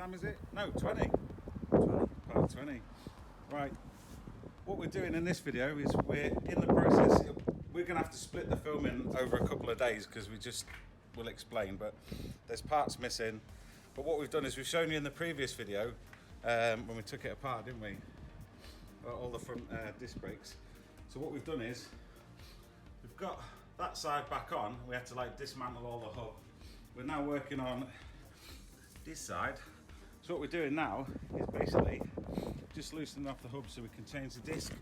Sam, is it? No, 20. 20. Part 20. Right. What we're doing in this video is we're in the process. We're going to have to split the filming over a couple of days because we'll explain, but there's parts missing. But what we've done is we've shown you in the previous video when we took it apart, didn't we? All the front disc brakes. So what we've done is we've got that side back on. We had to like dismantle all the hub. We're now working on this side. So what we're doing now is basically just loosening off the hub so we can change the disc.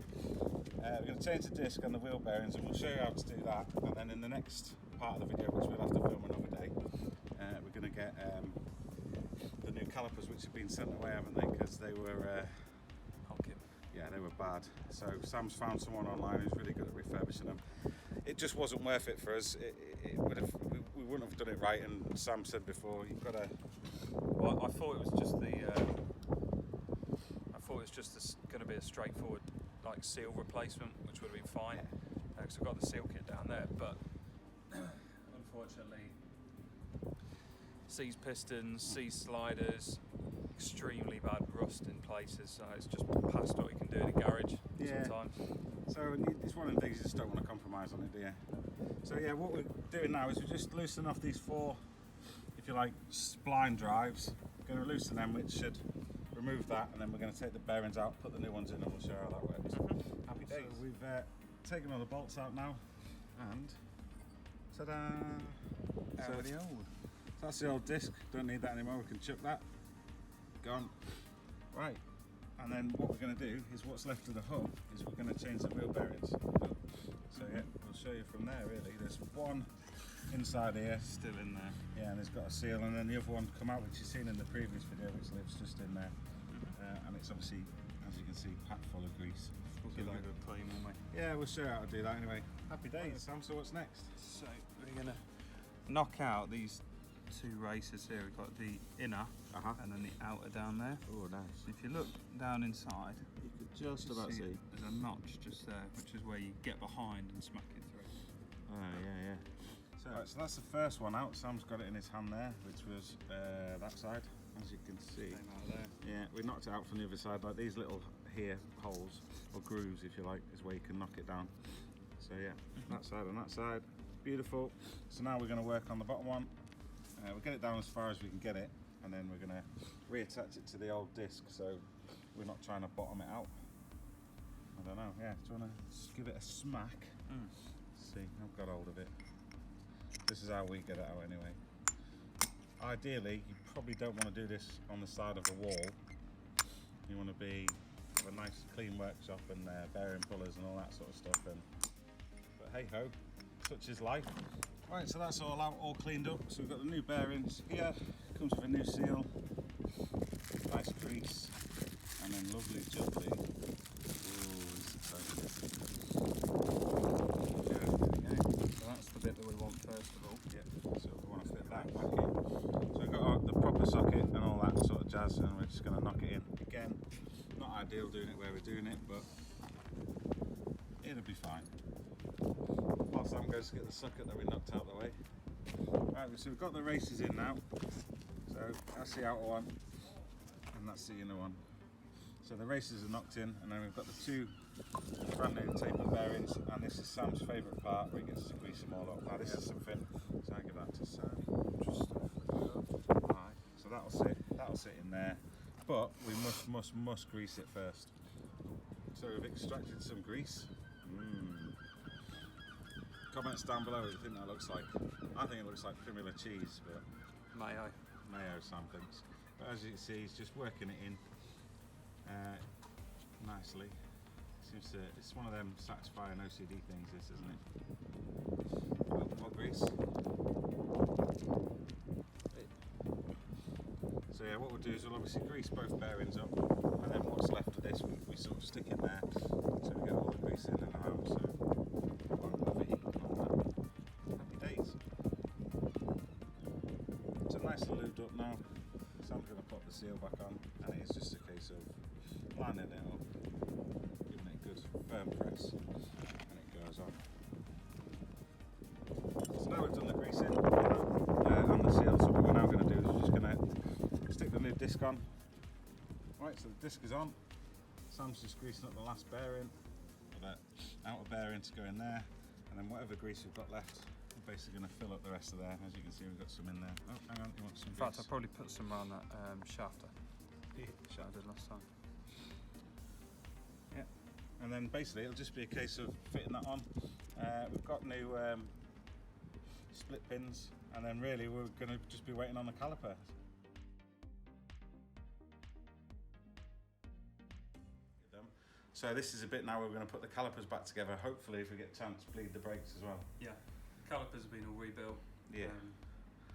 We're going to change the disc and the wheel bearings, and we'll show you how to do that. And then in the next part of the video, which we'll have to film another day, we're going to get the new calipers, which have been sent away, haven't they? Because they were yeah, they were bad. So Sam's found someone online who's really good at refurbishing them. It just wasn't worth it for us. We wouldn't have done it right. And Sam said before, you've got to. Well, I thought it was just going to be a straightforward like seal replacement, which would have been fine. Because I've got the seal kit down there, but unfortunately, seized pistons, seized sliders, extremely bad rust in places. So it's just past what you can do in a garage sometimes. So it's one of the things you just don't want to compromise on it, do you? So yeah, what we're doing now is we're just loosening off these four, if you like, spline drives. We're going to loosen them, which should remove that, and then we're going to take the bearings out, put the new ones in, and we'll show you how that works. Happy days. So we've taken all the bolts out now, and ta-da! So that's the old disc. Don't need that anymore. We can chuck that. Gone. Right. And then what we're going to do is what's left of the hub is we're going to change the wheel bearings. So yeah, we'll show you from there really. There's one inside here. Still in there. Yeah, and it's got a seal, and then the other one come out, which you've seen in the previous video, which lives just in there. And it's obviously, as you can see, packed full of grease. We'll give that a clean, won't we? Yeah, we'll show you how to do that anyway. Happy days, Sam. So what's next? So we're going to knock out these two races here. We've got the inner and then the outer down there. Oh, nice. If you look down inside, you could just about see there's a notch just there, which is where you get behind and smack it through. Oh, yeah. So that's the first one out. Sam's got it in his hand there, which was that side, as you can see. Came out there. Yeah, we knocked it out from the other side. Like these little here holes, or grooves if you like, is where you can knock it down. So yeah, that side and that side. Beautiful. So now we're going to work on the bottom one. We'll get it down as far as we can get it, and then we're going to reattach it to the old disc, so we're not trying to bottom it out. I don't know, yeah, do you want to give it a smack? See, I've got hold of it. This is how we get it out anyway. Ideally, you probably don't want to do this on the side of a wall. You want to have a nice clean workshop and bearing pullers and all that sort of stuff. But hey ho, such is life. Right, so that's all out, all cleaned up. So we've got the new bearings here. Comes with a new seal, nice grease, and then lovely jubbly. Ooh, this is exciting. So that's the bit that we want first of all. Yeah, so we want to fit that back in. So we've got the proper socket and all that sort of jazz, and we're just going to knock it in. Again, not ideal doing it where we're doing it, but it'll be fine. While Sam goes to get the socket that we knocked out the way. Right, so we've got the races in now. So that's the outer one, and that's the inner one. So the races are knocked in, and then we've got the two brand new taper bearings, and this is Sam's favourite part where he gets to grease them all up. Now this is something, so I'll give that to Sam. Right, so that'll sit in there, but we must grease it first. So we've extracted some grease. Comments down below what you think that looks like. I think it looks like Primula cheese, but mayo Sam thinks. But as you can see, he's just working it in nicely. Seems to, it's one of them satisfying OCD things, this, isn't it? What grease? So yeah, what we'll do is we'll obviously grease both bearings up, and then what's left of this we sort of stick in there, so we get all the grease in and out. So happy days. It's a nice lubed up now. Sam's going to pop the seal back on, and it's just a case of lining it up, giving it a good firm press, and it goes on. So now we've done the greasing on the seal, so what we're now going to do is we're just going to stick the new disc disc on. Right, so the disc is on. Sam's just greasing up the last bearing, or the outer bearing to go in there, and then whatever grease we've got left, we're basically going to fill up the rest of there. As you can see, we've got some in there. Oh, hang on, you want some In fact, grease? I'll probably put some around that shafter. Yeah. Shaft I did last time. Yeah, and then basically it'll just be a case of fitting that on. We've got new split pins, and then really we're going to just be waiting on the caliper. So this is a bit now where we're going to put the calipers back together. Hopefully, if we get a chance, bleed the brakes as well. Yeah, calipers have been all rebuilt. Yeah,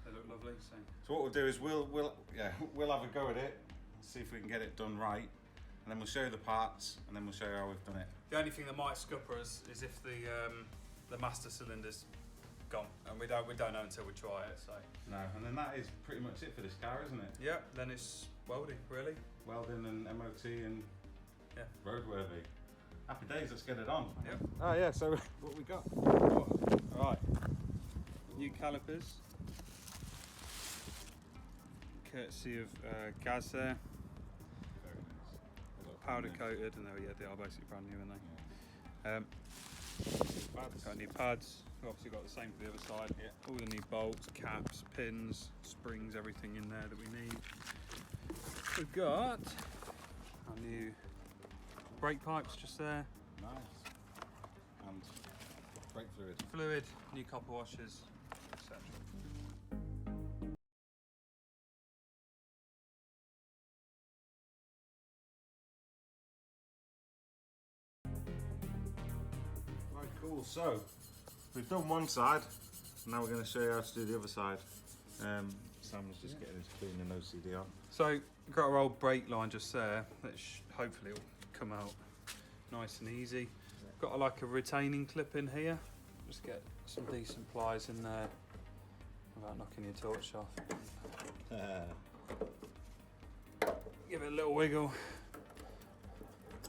they look lovely. So what we'll do is we'll have a go at it, see if we can get it done right, and then we'll show you the parts, and then we'll show you how we've done it. The only thing that might scupper us is if the master cylinder's gone, and we don't know until we try it. So no, and then that is pretty much it for this car, isn't it? Yeah, then it's welding, really. Welding and MOT and yeah, roadworthy. Happy days, let's get it on. Yep. Oh yeah, so what we got? Oh, right, new calipers, courtesy of Gaz there. Very nice. Powder coated, and they are basically brand new, aren't they? Pads. Got new pads. We've obviously got the same for the other side. Yeah. All the new bolts, caps, pins, springs, everything in there that we need. We've got our new brake pipes just there. Nice. And brake fluid. Fluid, new copper washers, etc. Right, cool. So we've done one side. Now we're going to show you how to do the other side. Sam was just getting his clean and OCD on. So we've got our old brake line just there. That hopefully will come out nice and easy. Got like a retaining clip in here. Just get some decent pliers in there without knocking your torch off. Give it a little wiggle.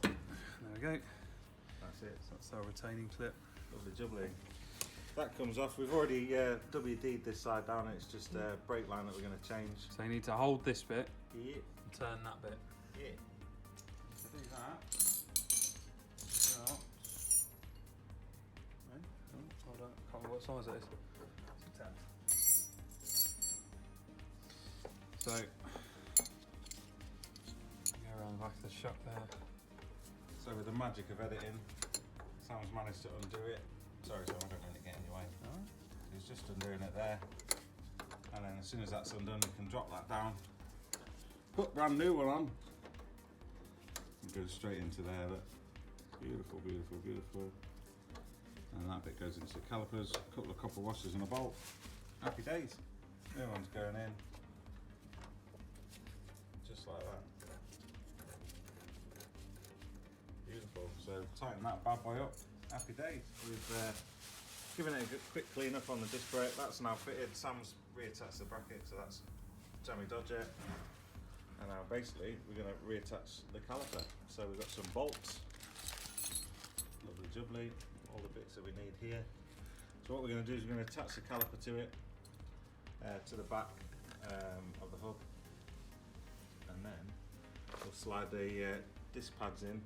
There we go. That's it. So that's our retaining clip. Lovely jubbly. That comes off. We've already WD'd this side down. It's just a brake line that we're going to change. So you need to hold this bit Yeah. and turn that bit. Yeah. To do that, so, hold on, I can't remember what size it is. It's a 10. So, go around the back of the shop there. So with the magic of editing, Sam's managed to undo it. Sorry, Sam, I don't really get in your way. Alright. He's just undoing it there. And then as soon as that's undone, you can drop that down. Put brand new one on. And go straight into there. Look. Beautiful, beautiful, beautiful. And that bit goes into the calipers. A couple of copper washers and a bolt. Happy days. New one's going in. Just like that. Beautiful. So tighten that bad boy up. Happy days. We've given it a good, quick clean up on the disc brake. That's now fitted. Sam's reattached the bracket, so that's jammy dodger. And now basically we're going to reattach the caliper. So we've got some bolts. Lovely jubbly. All the bits that we need here. So what we're going to do is we're going to attach the caliper to it, to the back of the hub. And then we'll slide the disc pads in.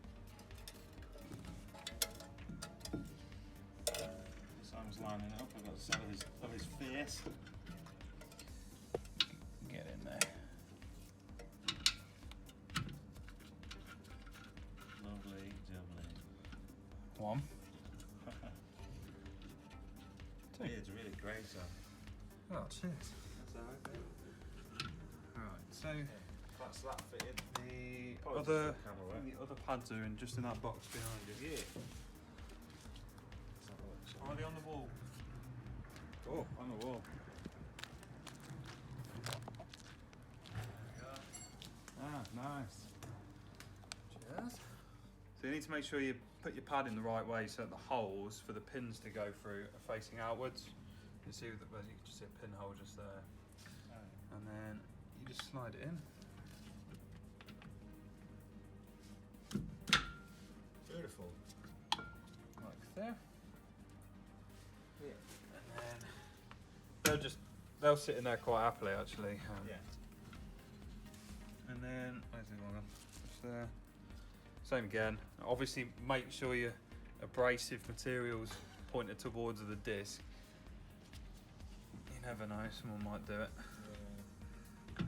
Sam's lining it up. I've got the side of his face. Get in there. Lovely jubbly. One. Yeah, it's really great, so. Oh, cheers. Right, so That's that fitted. the Apologies other for the camera work. the other pads are in just in that box behind you. Yeah. Are they on the wall? Oh, on the wall. Ah, nice. Cheers. So you need to make sure you put your pad in the right way so that the holes for the pins to go through are facing outwards. You see that you can just see a pinhole just there. And then you just slide it in. Beautiful. Like there. Yeah. And then they'll sit in there quite happily actually. Yeah. And then where's the one? Just there. Same again. Obviously, make sure your abrasive materials pointed towards the disc. You never know, someone might do it. Yeah.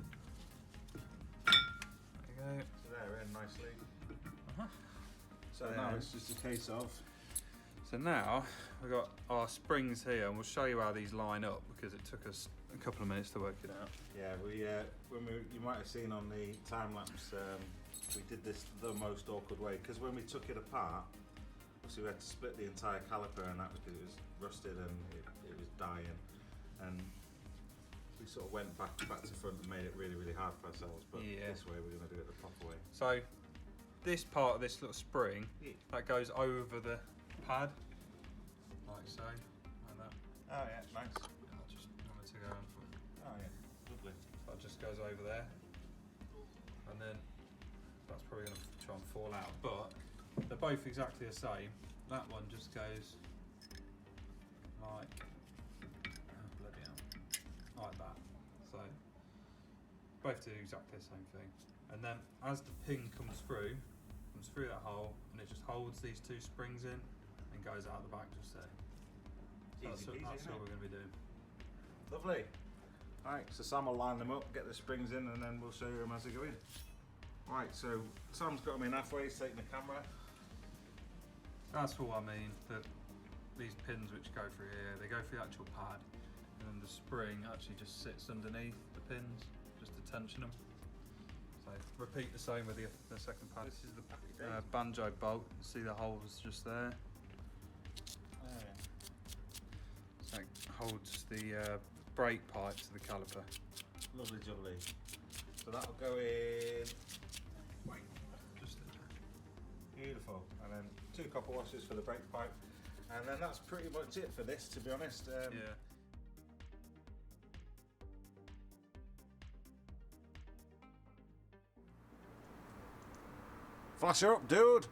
There you go. So they're in nicely. So There. now it's just a case of. So now we've got our springs here, and we'll show you how these line up because it took us a couple of minutes to work it out. Yeah, you might have seen on the time lapse, we did this the most awkward way because when we took it apart, obviously we had to split the entire caliper, and that was because it was rusted and it was dying, and we sort of went back to front and made it really, really hard for ourselves. But Yeah. this way we're going to do it the proper way. So this part of this little spring that goes over the pad, like so, like that. Oh yeah, nice. I'll just want it to go on for. Oh yeah, lovely. That just goes over there, and then that's probably going to try and fall out. But they're both exactly the same. That one just goes like, oh, bloody hell, like that. So both do exactly the same thing. And then as the pin comes through that hole, and it just holds these two springs in and goes out the back just there. Easy peasy, That's isn't what it? we're going to be doing. Lovely. Alright, so Sam will line them up, get the springs in, and then we'll show you them as they go in. Right, so Sam's got them in halfway, he's taking the camera. That's all I mean, that these pins which go through here, they go through the actual pad, and then the spring actually just sits underneath the pins, just to tension them. So repeat the same with the second pad. This is the banjo bolt, you see the holes just there. Oh, yeah. So it holds the brake pipe to the caliper. Lovely jubbly. So that'll go in. Wait. Just Beautiful. And then 2 copper washers for the brake pipe. And then that's pretty much it for this, to be honest. yeah. Flash her up, dude!